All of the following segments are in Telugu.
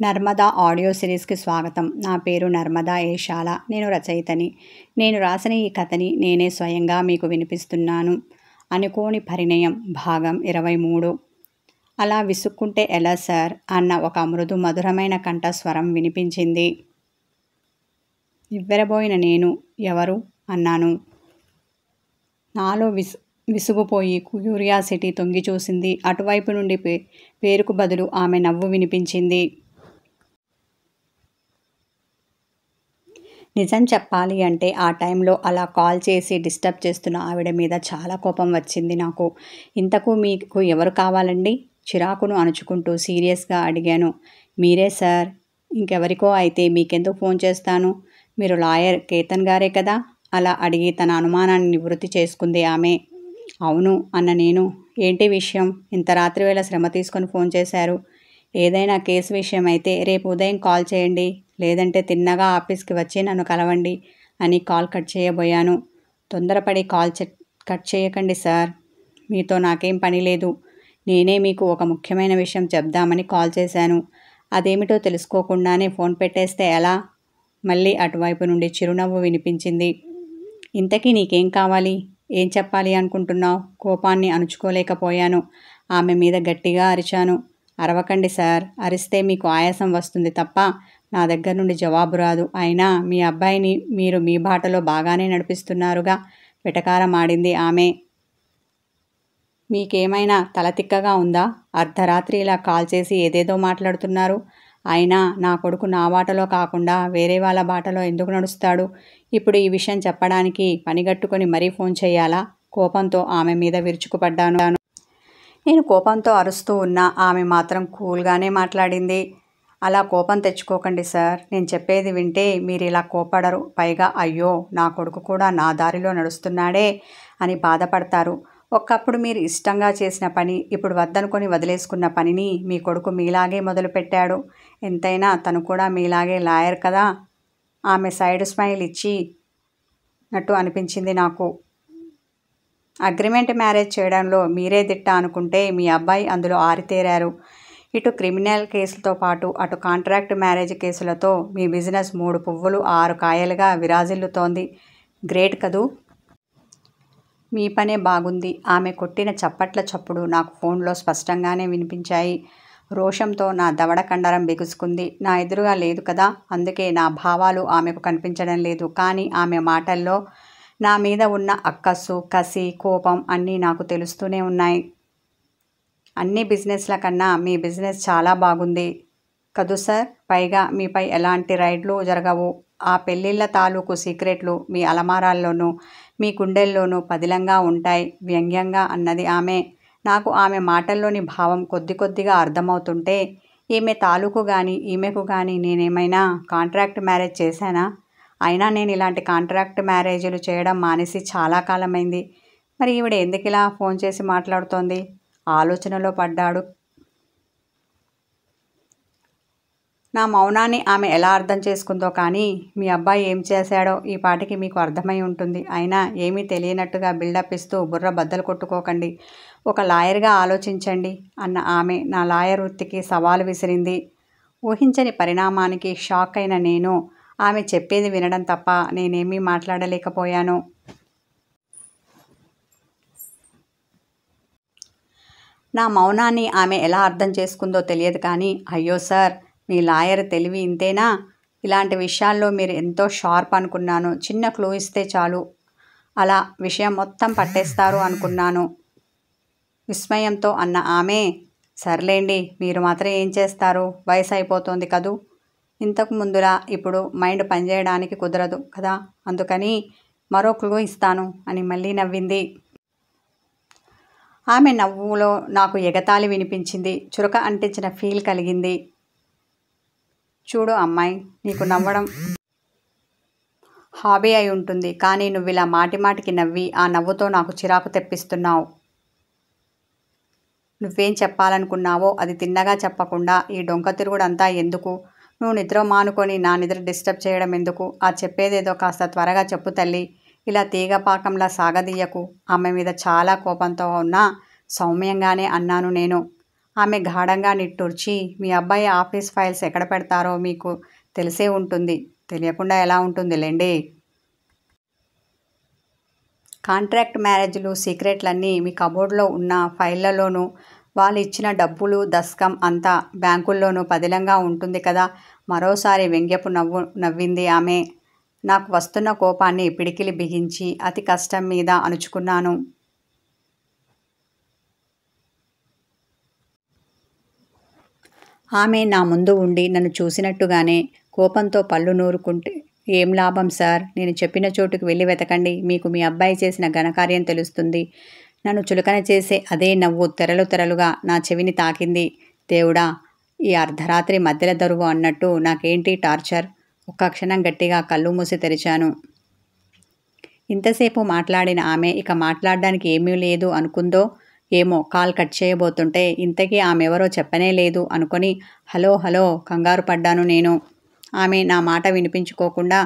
నర్మదా ఆడియో సిరీస్కి స్వాగతం. నా పేరు నర్మదా ఏషాల. నేను రచయితని. నేను రాసిన ఈ కథని నేనే స్వయంగా మీకు వినిపిస్తున్నాను. అనుకోని పరిణయం భాగం 23. అలా విసుక్కుంటే ఎలా సార్ అన్న ఒక మృదు మధురమైన కంఠస్వరం వినిపించింది. నివ్వెరబోయిన నేను ఎవరు అన్నాను. నాలో విసుగుపోయి క్యూరియాసిటీ తొంగి చూసింది. అటువైపు నుండి పేరుకు బదులు ఆమె నవ్వు వినిపించింది. నిజం చెప్పాలి అంటే ఆ టైంలో అలా కాల్ చేసి డిస్టర్బ్ చేస్తున్న ఆవిడ మీద చాలా కోపం వచ్చింది నాకు. ఇంతకు మీకు ఎవరు కావాలండి? చిరాకును అణుచుకుంటూ సీరియస్గా అడిగాను. మీరే సార్. ఇంకెవరికో అయితే మీకెందుకు ఫోన్ చేస్తాను? మీరు లాయర్ కేతన్ గారే కదా? అలా అడిగి తన అనుమానాన్ని నివృత్తి చేసుకుంది ఆమె. అవును అన్న నేను. ఏంటి విషయం? ఇంత రాత్రి వేళ శ్రమ తీసుకొని ఫోన్ చేశారు. ఏదైనా కేసు విషయం అయితే రేపు ఉదయం కాల్ చేయండి, లేదంటే తిన్నగా ఆఫీస్కి వచ్చి నన్ను కలవండి అని కాల్ కట్ చేయబోయాను. తొందరపడి కాల్ కట్ చేయకండి సార్. మీతో నాకేం పని లేదు. నేనే మీకు ఒక ముఖ్యమైన విషయం చెప్దామని కాల్ చేశాను. అదేమిటో తెలుసుకోకుండానే ఫోన్ పెట్టేస్తే ఎలా? మళ్ళీ అటువైపు నుండి చిరునవ్వు వినిపించింది. ఇంతకీ నీకేం కావాలి? ఏం చెప్పాలి అనుకుంటున్నావు? కోపాన్ని అణుచుకోలేకపోయాను. ఆమె మీద గట్టిగా అరిచాను. అరవకండి సార్. అరిస్తే మీకు ఆయాసం వస్తుంది తప్ప నా దగ్గర నుండి జవాబు రాదు. అయినా మీ అబ్బాయిని మీరు మీ బాటలో బాగానే నడిపిస్తున్నారుగా వెటకారం ఆడింది ఆమె. మీకేమైనా తలతిక్కగా ఉందా? అర్ధరాత్రి ఇలా కాల్ చేసి ఏదేదో మాట్లాడుతున్నారు. అయినా నా కొడుకు నా బాటలో కాకుండా వేరే వాళ్ళ బాటలో ఎందుకు నడుస్తాడు? ఇప్పుడు ఈ విషయం చెప్పడానికి పనిగట్టుకొని మరీ ఫోన్ చేయాలా? కోపంతో ఆమె మీద విరుచుకుపడ్డాను. నేను కోపంతో అరుస్తూ ఉన్నా ఆమె మాత్రం కూల్గానే మాట్లాడింది. అలా కోపం తెచ్చుకోకండి సార్. నేను చెప్పేది వింటే మీరు ఇలా కోపడరు. పైగా అయ్యో నా కొడుకు కూడా నా దారిలో నడుస్తున్నాడే అని బాధపడతారు. ఒకప్పుడు మీరు ఇష్టంగా చేసిన పని ఇప్పుడు వద్దనుకొని వదిలేసుకున్న పనిని మీ కొడుకు మీలాగే మొదలుపెట్టాడు. ఎంతైనా తను కూడా మీలాగే లాయర్ కదా? ఆమె సైడ్ స్మైల్ ఇచ్చినట్టు అనిపించింది నాకు. అగ్రిమెంట్ మ్యారేజ్ చేయడంలో మీరే దిట్ట అనుకుంటే మీ అబ్బాయి అందులో ఆరితేరారు. ఇటు క్రిమినల్ కేసులతో పాటు అటు కాంట్రాక్ట్ మ్యారేజ్ కేసులతో మీ బిజినెస్ 3 పువ్వులు 6 కాయలుగా విరాజిల్లుతోంది. గ్రేట్ కదూ? మీ పనే బాగుంది. ఆమె కొట్టిన చప్పట్ల చప్పుడు నాకు ఫోన్లో స్పష్టంగానే వినిపించాయి. రోషంతో నా దవడ కండరం బిగుసుకుంది. నా ఎదురుగా లేదు కదా, అందుకే నా భావాలు ఆమెకు కనిపించడం లేదు. కానీ ఆమె మాటల్లో నా మీద ఉన్న అక్కసు, కసి, కోపం అన్నీ నాకు తెలుస్తూనే ఉన్నాయి. అన్ని బిజినెస్ల కన్నా మీ బిజినెస్ చాలా బాగుంది కదూ సార్? పైగా మీపై ఎలాంటి రైడ్లు జరగవు. ఆ పెళ్ళిళ్ళ తాలూకు సీక్రెట్లు మీ అలమారాల్లోనూ మీ గుండెల్లోనూ పదిలంగా ఉంటాయి వ్యంగ్యంగా అన్నది ఆమె. నాకు ఆమె మాటల్లోని భావం కొద్ది కొద్దిగా అర్థమవుతుంటే ఈమె తాలూకు కానీ ఈమెకు కానీ నేనేమైనా కాంట్రాక్ట్ మ్యారేజ్ చేశానా? అయినా నేను ఇలాంటి కాంట్రాక్ట్ మ్యారేజీలు చేయడం మానేసి చాలా కాలమైంది. మరి ఈవిడ ఎందుకు ఇలా ఫోన్ చేసి మాట్లాడుతోంది? ఆలోచనలో పడ్డాడు. నా మౌనాన్ని ఆమె ఎలా అర్థం చేసుకుందో కానీ మీ అబ్బాయి ఏం చేశాడో ఈ పాటికి మీకు అర్థమై ఉంటుంది. అయినా ఏమీ తెలియనట్టుగా బిల్డప్ ఇస్తూ బుర్ర బద్దలు కొట్టుకోకండి. ఒక లాయర్గా ఆలోచించండి అన్న ఆమె నా లాయర్ వృత్తికి సవాలు విసిరింది. ఊహించని పరిణామానికి షాక్ అయిన నేను ఆమె చెప్పేది వినడం తప్ప నేనేమీ మాట్లాడలేకపోయాను. నా మౌనాన్ని ఆమె ఎలా అర్థం చేసుకుందో తెలియదు కానీ అయ్యో సార్, మీ లాయర్ తెలివి ఇంతేనా? ఇలాంటి విషయాల్లో మీరు ఎంతో షార్ప్ అనుకున్నాను. చిన్న క్లూ ఇస్తే చాలు అలా విషయం మొత్తం పట్టేస్తారు అనుకున్నాను విస్మయంతో అన్న ఆమె. సర్లేండి, మీరు మాత్రం ఏం చేస్తారు? వయసు అయిపోతుంది కదూ. ఇంతకు ముందులా ఇప్పుడు మైండ్ పనిచేయడానికి కుదరదు కదా, అందుకని మరో క్లూ ఇస్తాను అని మళ్ళీ నవ్వింది. ఆమె నవ్వులో నాకు ఎగతాళి వినిపించింది. చురక అంటించిన ఫీల్ కలిగింది. చూడు అమ్మాయి, నీకు నవ్వడం హాబీ అయి ఉంటుంది. కానీ నువ్విలా మాటిమాటికి నవ్వి ఆ నవ్వుతో నాకు చిరాకు తెప్పిస్తున్నావు. నువ్వేం చెప్పాలనుకున్నావో అది తిన్నగా చెప్పకుండా ఈ డొంక తిరుగుడంతా ఎందుకు? నువ్వు నిద్ర మానుకొని నా నిద్ర డిస్టర్బ్ చేయడం ఎందుకు? ఆ చెప్పేదేదో కాస్త త్వరగా చెప్పు తల్లి. ఇలా తీగపాకంలా సాగదీయకు. ఆమె మీద చాలా కోపంతో ఉన్నా సౌమ్యంగానే అన్నాను నేను. ఆమె గాఢంగా నిట్టూర్చి, మీ అబ్బాయి ఆఫీస్ ఫైల్స్ ఎక్కడ పెడతారో మీకు తెలిసే ఉంటుంది. తెలియకుండా ఎలా ఉంటుందిలేండి. కాంట్రాక్ట్ మ్యారేజ్లు సీక్రెట్లన్నీ మీ కబోర్డ్లో ఉన్న ఫైళ్లలోనూ, వాళ్ళు ఇచ్చిన డబ్బులు దస్కం అంతా బ్యాంకుల్లోనూ పదిలంగా ఉంటుంది కదా. మరోసారి వ్యంగ్యపు నవ్వింది ఆమె. నాకు వస్తున్న కోపాన్ని పిడికిలి బిగించి అతి కష్టం మీద అణుచుకున్నాను. ఆమె నా ముందు ఉండి నన్ను చూసినట్టుగానే కోపంతో పళ్ళు నూరుకుంటే, ఏం లాభం సార్, నేను చెప్పిన చోటుకు వెళ్ళి వెతకండి, మీకు మీ అబ్బాయి చేసిన ఘనకార్యం తెలుస్తుంది. నన్ను చులకన చేసే అదే నవ్వు తెరలు తెరలుగా నా చెవిని తాకింది. దేవుడా, ఈ అర్ధరాత్రి మధ్యల దరువు అన్నట్టు నాకేంటి టార్చర్. ఒక్క క్షణం గట్టిగా కళ్ళు మూసి తెరిచాను. ఇంతసేపు మాట్లాడిన ఆమె ఇక మాట్లాడడానికి ఏమీ లేదు అనుకుందో ఏమో. కాల్ కట్ చేయబోతుంటే ఇంతకీ ఆమెవరో చెప్పనే లేదు అనుకొని హలో హలో కంగారు పడ్డాను నేను. ఆమె నా మాట వినిపించుకోకుండా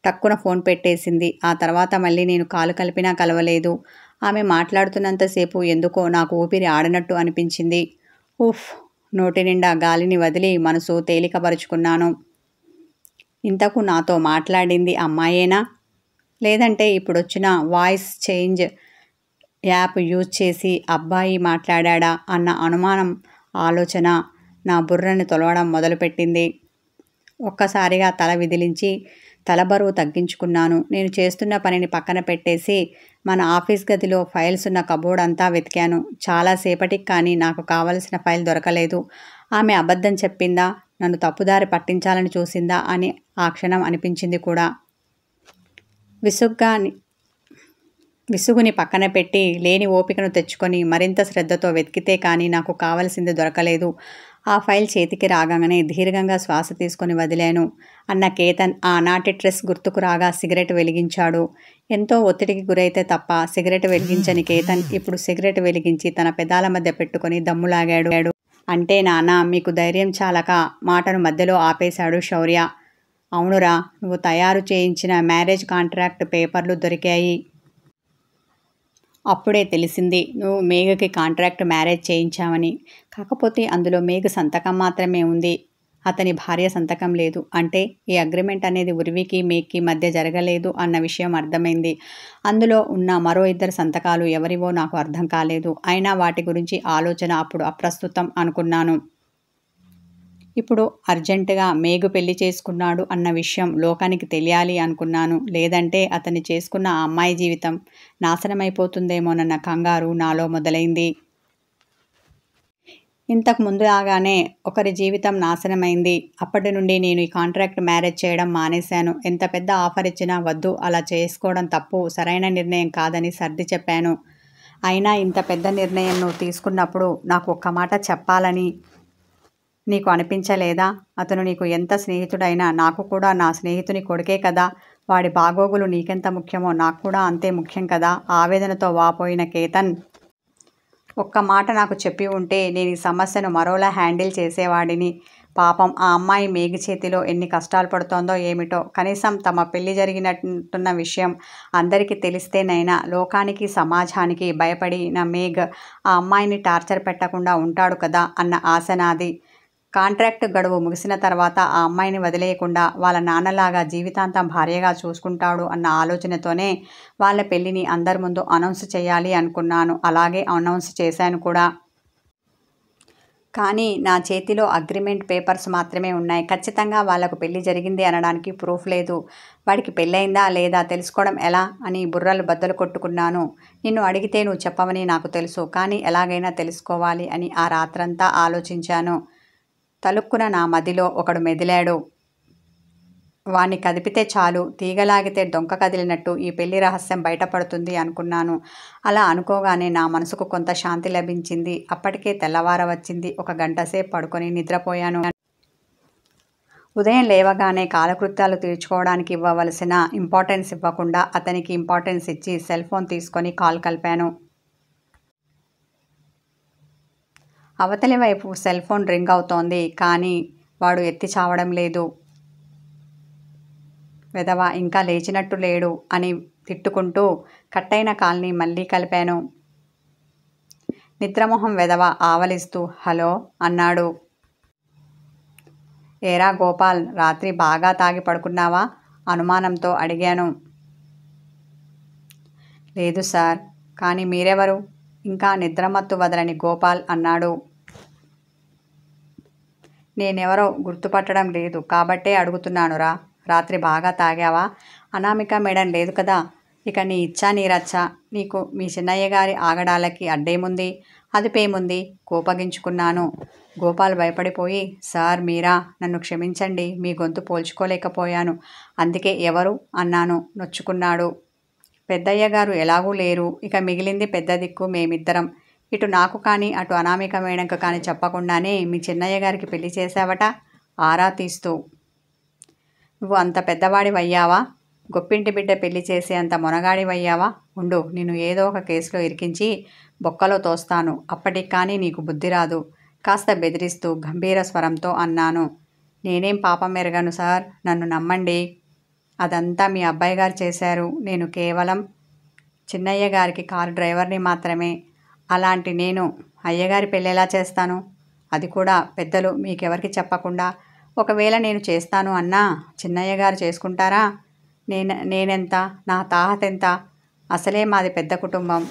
టక్కున ఫోన్ పెట్టేసింది. ఆ తర్వాత మళ్ళీ నేను కాలు కలిపినా కలవలేదు. ఆమె మాట్లాడుతున్నంతసేపు ఎందుకో నాకు ఊపిరి ఆడనట్టు అనిపించింది. ఉఫ్, నోటి నిండా గాలిని వదిలి మనసు తేలికపరుచుకున్నాను. ఇంతకు నాతో మాట్లాడింది అమ్మాయేనా, లేదంటే ఇప్పుడొచ్చిన వాయిస్ చేంజ్ యాప్ యూజ్ చేసి అబ్బాయి మాట్లాడా అన్న అనుమానం ఆలోచన నా బుర్రని తొలవడం మొదలుపెట్టింది. ఒక్కసారిగా తల విదిలించి తల బరువు తగ్గించుకున్నాను. నేను చేస్తున్న పనిని పక్కన పెట్టేసి మన ఆఫీస్ గదిలో ఫైల్స్ ఉన్న కబోర్డ్ అంతా వెతికాను. చాలాసేపటికి కానీ నాకు కావలసిన ఫైల్ దొరకలేదు. ఆమె అబద్ధం చెప్పిందా, నన్ను తప్పుదారి పట్టించాలని చూసిందా అని ఆ క్షణం అనిపించింది కూడా. విసుగుని పక్కన పెట్టి లేని ఓపికను తెచ్చుకొని మరింత శ్రద్ధతో వెతికితే కానీ నాకు కావలసింది దొరకలేదు. ఆ ఫైల్ చేతికి రాగానే దీర్ఘంగా శ్వాస తీసుకొని వదిలాను. అన్న కేతన్ ఆనాటి డ్రెస్ గుర్తుకు రాగా సిగరెట్ వెలిగించాడు. ఎంతో ఒత్తిడికి గురైతే తప్ప సిగరెట్ వెలిగించని కేతన్ ఇప్పుడు సిగరెట్ వెలిగించి తన పెదాల మధ్య పెట్టుకొని దమ్ములాగాడు. అంటే నాన్న, మీకు ధైర్యం చాలక మాటను మధ్యలో ఆపేశాడు శౌర్య. అవునురా, నువ్వు తయారు చేయించిన మ్యారేజ్ కాంట్రాక్ట్ పేపర్లు దొరికాయి. అప్పుడే తెలిసింది నువ్వు మేఘకి కాంట్రాక్ట్ మ్యారేజ్ చేయించావని. కాకపోతే అందులో మేఘ సంతకం మాత్రమే ఉంది, అతని భార్య సంతకం లేదు. అంటే ఈ అగ్రిమెంట్ అనేది ఉర్వికి మేఘకి మధ్య జరగలేదు అన్న విషయం అర్థమైంది. అందులో ఉన్న మరో 2 సంతకాలు ఎవరివో నాకు అర్థం కాలేదు. అయినా వాటి గురించి ఆలోచన అప్పుడు అప్రస్తుతం అనుకున్నాను. ఇప్పుడు అర్జెంటుగా మేఘు పెళ్లి చేసుకున్నాడు అన్న విషయం లోకానికి తెలియాలి అనుకున్నాను. లేదంటే అతన్ని చేసుకున్న ఆ అమ్మాయి జీవితం నాశనమైపోతుందేమోనన్న కంగారు నాలో మొదలైంది. ఇంతకు ముందులాగానే ఒకరి జీవితం నాశనమైంది. అప్పటి నుండి నేను ఈ కాంట్రాక్ట్ మ్యారేజ్ చేయడం మానేశాను. ఎంత పెద్ద ఆఫర్ ఇచ్చినా వద్దు, అలా చేసుకోవడం తప్పు, సరైన నిర్ణయం కాదని సర్ది చెప్పాను. అయినా ఇంత పెద్ద నిర్ణయం నువ్వు తీసుకున్నప్పుడు నాకు ఒక్క మాట చెప్పాలని నీకు అనిపించలేదా? అతను నీకు ఎంత స్నేహితుడైనా నాకు కూడా నా స్నేహితుని కొడుకే కదా. వాడి బాగోగులు నీకెంత ముఖ్యమో నాకు కూడా అంతే ముఖ్యం కదా. ఆవేదనతో వాపోయిన కేతన్, ఒక్క మాట నాకు చెప్పి ఉంటే నేను ఈ సమస్యను మరోలా హ్యాండిల్ చేసేవాడిని. పాపం ఆ అమ్మాయి మేఘ చేతిలో ఎన్ని కష్టాలు పడుతోందో ఏమిటో. కనీసం తమ పెళ్లి జరిగినట్టున్న విషయం అందరికీ తెలిస్తేనైనా లోకానికి సమాజానికి భయపడిన మేఘ ఆ అమ్మాయిని టార్చర్ పెట్టకుండా ఉంటాడు కదా అన్న ఆశ నాది. కాంట్రాక్ట్ గడువు ముగిసిన తర్వాత ఆ అమ్మాయిని వదిలేయకుండా వాళ్ళ నాన్నలాగా జీవితాంతం భార్యగా చూసుకుంటాడు అన్న ఆలోచనతోనే వాళ్ళ పెళ్లిని అందరి ముందు అనౌన్స్ చేయాలి అనుకున్నాను. అలాగే అనౌన్స్ చేశాను కూడా. కానీ నా చేతిలో అగ్రిమెంట్ పేపర్స్ మాత్రమే ఉన్నాయి. ఖచ్చితంగా వాళ్లకు పెళ్లి జరిగింది అనడానికి ప్రూఫ్ లేదు. వాడికి పెళ్ళయిందా లేదా తెలుసుకోవడం ఎలా అని బుర్రలు బద్దలు కొట్టుకున్నాను. నిన్ను అడిగితే నువ్వు చెప్పవని నాకు తెలుసు, కానీ ఎలాగైనా తెలుసుకోవాలి అని ఆ రాత్రంతా ఆలోచించాను. తలుక్కున నా మదిలో ఒకడు మెదిలాడు. వాణ్ణి కదిపితే చాలు, తీగలాగితే డొంక కదిలినట్టు ఈ పెళ్లి రహస్యం బయటపడుతుంది అనుకున్నాను. అలా అనుకోగానే నా మనసుకు కొంత శాంతి లభించింది. అప్పటికే తెల్లవార వచ్చింది. 1 గంటసేపు పడుకొని నిద్రపోయాను. ఉదయం లేవగానే కాలకృత్యాలు తీర్చుకోవడానికి ఇవ్వవలసిన ఇంపార్టెన్స్ ఇవ్వకుండా అతనికి ఇంపార్టెన్స్ ఇచ్చి సెల్ ఫోన్ తీసుకొని కాల్ కలిపాను. అవతలి వైపు సెల్ ఫోన్ రింగ్ అవుతోంది. కానీ వాడు ఎత్తి చావడం లేదు. వెధవ ఇంకా లేచినట్టు లేడు అని తిట్టుకుంటూ కట్టయిన కాల్ని మళ్ళీ కలిపాను. నిద్రమొహం వెధవ ఆవలిస్తూ హలో అన్నాడు. ఏరా గోపాల్, రాత్రి బాగా తాగి పడుకున్నావా? అనుమానంతో అడిగాను. లేదు సార్. కానీ మీరెవరు? ఇంకా నిద్రమత్తు వదలని గోపాల్ అన్నాడు. నేనెవరో గుర్తుపట్టడం లేదు కాబట్టే అడుగుతున్నానురా. రాత్రి బాగా తాగావా? అనామిక మేడం లేదు కదా. ఇక నీ ఇచ్చా నీరచ్చా. నీకు మీ చిన్నయ్య గారి ఆగడాలకి అడ్డేముంది, అదుపేముంది? కోపగించుకున్నాను. గోపాల్ భయపడిపోయి సార్ మీరా? నన్ను క్షమించండి, మీ గొంతు పోల్చుకోలేకపోయాను, అందుకే ఎవరు అన్నాను. నొచ్చుకున్నాడు. పెద్దయ్య గారు ఎలాగూ లేరు. ఇక మిగిలింది పెద్ద దిక్కు మేమిద్దరం. ఇటు నాకు కానీ అటు అనామిక మేడంకు కానీ చెప్పకుండానే మీ చిన్నయ్య గారికి పెళ్లి చేశావట ఆరా తీస్తూ. నువ్వు అంత పెద్దవాడివయ్యావా? గొప్పింటి బిడ్డ పెళ్లి చేసే అంత మొనగాడివయ్యావా? ఉండు, నిన్ను ఏదో ఒక కేసులో ఇరికించి బొక్కలో తోస్తాను. అప్పటికి కానీ నీకు బుద్ధి రాదు, కాస్త బెదిరిస్తూ గంభీర స్వరంతో అన్నాను. నేనేం పాపం ఎరగను సార్, నన్ను నమ్మండి. అదంతా మీ అబ్బాయి గారు చేశారు. నేను కేవలం చిన్నయ్య గారికి కారు డ్రైవర్ని మాత్రమే. అలాంటి నేను అయ్యగారి పెళ్ళెలా చేస్తాను? అది కూడా పెద్దలు మీకెవరికి చెప్పకుండా. ఒకవేళ నేను చేస్తాను అన్నా చిన్నయ్య గారు చేసుకుంటారా? నేనెంత, నా తాహతెంత? అసలే మాది పెద్ద కుటుంబం.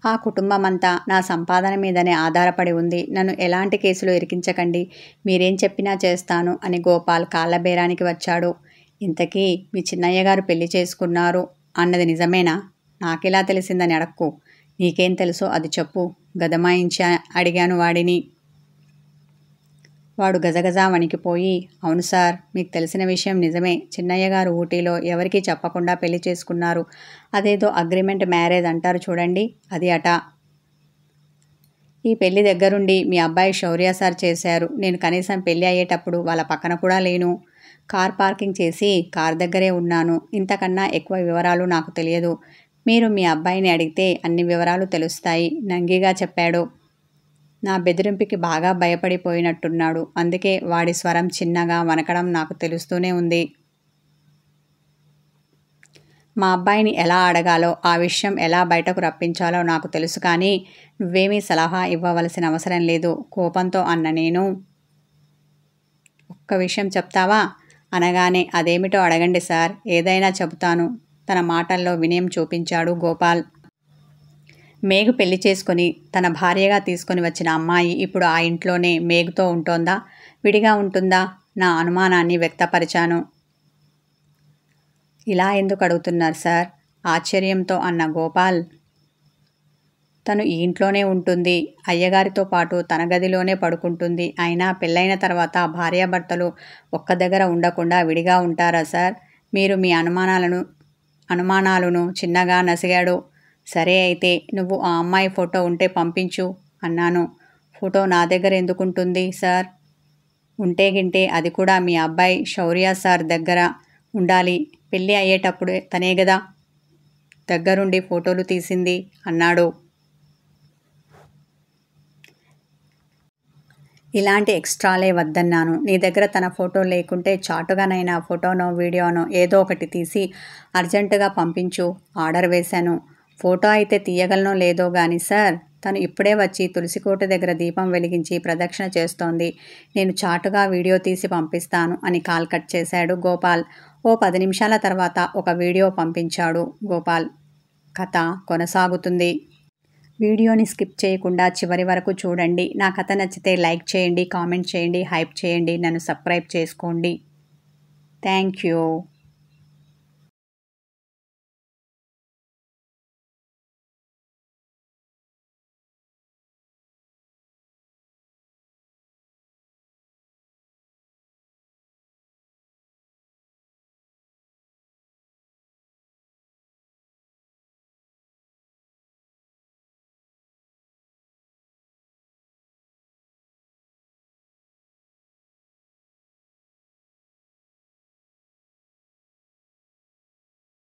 ఆ కుటుంబమంతా నా సంపాదన మీదనే ఆధారపడి ఉంది. నన్ను ఎలాంటి కేసులో ఇరికించకండి. మీరేం చెప్పినా చేస్తాను అని గోపాల్ కాళ్ళబేరానికి వచ్చాడు. ఇంతకీ మీ చిన్నయ్య గారు పెళ్లి చేసుకున్నారు అన్నది నిజమేనా? నాకెలా తెలిసిందని అడక్కు. నీకేం తెలుసో అది చెప్పు, గదమాయించి అడిగాను వాడిని. వాడు గజగజా వణికిపోయి అవును సార్, మీకు తెలిసిన విషయం నిజమే. చిన్నయ్య గారు ఊటీలో ఎవరికీ చెప్పకుండా పెళ్లి చేసుకున్నారు. అదేదో అగ్రిమెంట్ మ్యారేజ్ అంటారు చూడండి, అది అట. ఈ పెళ్లి దగ్గరుండి మీ అబ్బాయి శౌర్య సార్ చేశారు. నేను కనీసం పెళ్లి అయ్యేటప్పుడు వాళ్ళ పక్కన కూడా లేను. కార్ పార్కింగ్ చేసి కార్ దగ్గరే ఉన్నాను. ఇంతకన్నా ఎక్కువ వివరాలు నాకు తెలియదు. మీరు మీ అబ్బాయిని అడిగితే అన్ని వివరాలు తెలుస్తాయి, నంగిగా చెప్పాడు. నా బెదిరింపుకి బాగా భయపడిపోయినట్టున్నాడు. అందుకే వాడి స్వరం చిన్నగా వనకడం నాకు తెలుస్తూనే ఉంది. మా అబ్బాయిని ఎలా అడగాలో, ఆ విషయం ఎలా బయటకు రప్పించాలో నాకు తెలుసు, కానీ నువ్వేమీ సలహా ఇవ్వవలసిన అవసరం లేదు, కోపంతో అన్న నేను. ఒక్క విషయం చెప్తావా అనగానే అదేమిటో అడగండి సార్, ఏదైనా చెబుతాను. తన మాటల్లో వినయం చూపించాడు గోపాల్. మేఘు పెళ్లి చేసుకొని తన భార్యగా తీసుకొని వచ్చిన అమ్మాయి ఇప్పుడు ఆ ఇంట్లోనే మేఘుతో ఉంటోందా, విడిగా ఉంటుందా? నా అనుమానాన్ని వ్యక్తపరిచాను. ఇలా ఎందుకు అడుగుతున్నారు సార్? ఆశ్చర్యంతో అన్న గోపాల్. తను ఈ ఇంట్లోనే ఉంటుంది, అయ్యగారితో పాటు తన గదిలోనే పడుకుంటుంది. అయినా పెళ్ళైన తర్వాత భార్యాభర్తలు ఒక్క దగ్గర ఉండకుండా విడిగా ఉంటారా సార్? మీరు మీ అనుమానాలను చిన్నగా నసిగాడు. సరే అయితే నువ్వు ఆ అమ్మాయి ఫోటో ఉంటే పంపించు అన్నాను. ఫోటో నా దగ్గర ఎందుకుంటుంది సార్? ఉంటే గింటే అది కూడా మీ అబ్బాయి శౌర్య సార్ దగ్గర ఉండాలి. పెళ్ళి అయ్యేటప్పుడు తనే గదా దగ్గరుండి ఫోటోలు తీసింది అన్నాడు. ఇలాంటి ఎక్స్ట్రాలే వద్దన్నాను. నీ దగ్గర తన ఫోటో లేకుంటే చాటుగానైనా ఫోటోనో వీడియోనో ఏదో ఒకటి తీసి అర్జెంటుగా పంపించు, ఆర్డర్ వేశాను. ఫోటో అయితే తీయగలనో లేదో గాని సార్, తను ఇప్పుడే వచ్చి తులసికోట దగ్గర దీపం వెలిగించి ప్రదక్షిణ చేస్తోంది. నేను చాటుగా వీడియో తీసి పంపిస్తాను అని కాల్ కట్ చేశాడు గోపాల్. ఓ 10 నిమిషాల తర్వాత ఒక వీడియో పంపించాడు గోపాల్. కథ కొనసాగుతుంది. వీడియోని స్కిప్ చేయకుండా చివరి వరకు చూడండి. నా కథ నచ్చితే లైక్ చేయండి, కామెంట్ చేయండి, హైప్ చేయండి, నన్ను సబ్స్క్రైబ్ చేసుకోండి. Thank you.